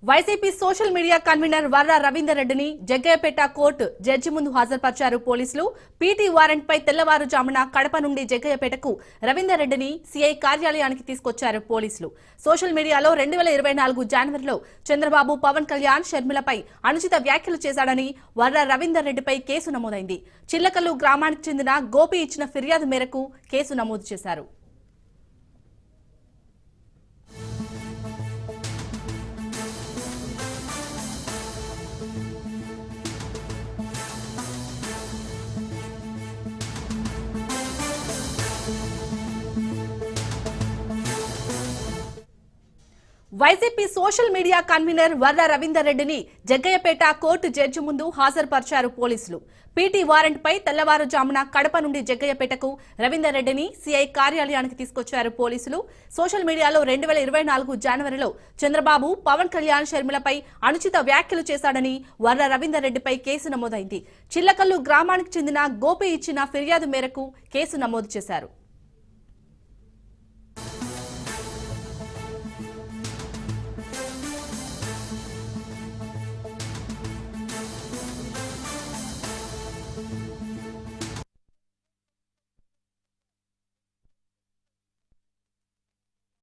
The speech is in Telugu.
YCP social media convener Varra Ravinder రెడ్డిని జగ్గయ్యపేట కోర్టు జడ్జి ముందు హాజరుపరిచారు పోలీసులు. పీటీ వారెంట్ పై తెల్లవారుజామున కడప నుండి జగ్గయ్యపేటకు రవీందర్ రెడ్డిని సీఐ కార్యాలయానికి తీసుకొచ్చారు పోలీసులు. సోషల్ మీడియాలో 2024 జనవరిలో చంద్రబాబు, పవన్ కళ్యాణ్, షర్మిలపై అనుచిత వ్యాఖ్యలు చేశాడని వర్ర రవీందర్ రెడ్డిపై కేసు నమోదైంది. చిల్లకల్లు గ్రామానికి చెందిన గోపి ఇచ్చిన ఫిర్యాదు మేరకు కేసు నమోదు చేశారు. YCP social media convener Varra Ravinder రెడ్డిని జగ్గయ్యపేట కోర్టు జడ్జి ముందు హాజరుపరిచారు పోలీసులు. పీటీ వారెంట్ పై తెల్లవారుజామున కడప నుండి జగ్గయ్యపేటకు రవీందర్ రెడ్డిని సీఐ కార్యాలయానికి తీసుకొచ్చారు పోలీసులు. సోషల్ మీడియాలో 2024 జనవరిలో చంద్రబాబు, పవన్ కళ్యాణ్, షర్మిలపై అనుచిత వ్యాఖ్యలు చేశాడని వర్ర రవీందర్ రెడ్డిపై కేసు నమోదైంది. చిల్లకల్లు గ్రామానికి చెందిన గోపి ఇచ్చిన ఫిర్యాదు మేరకు కేసు నమోదు చేశారు.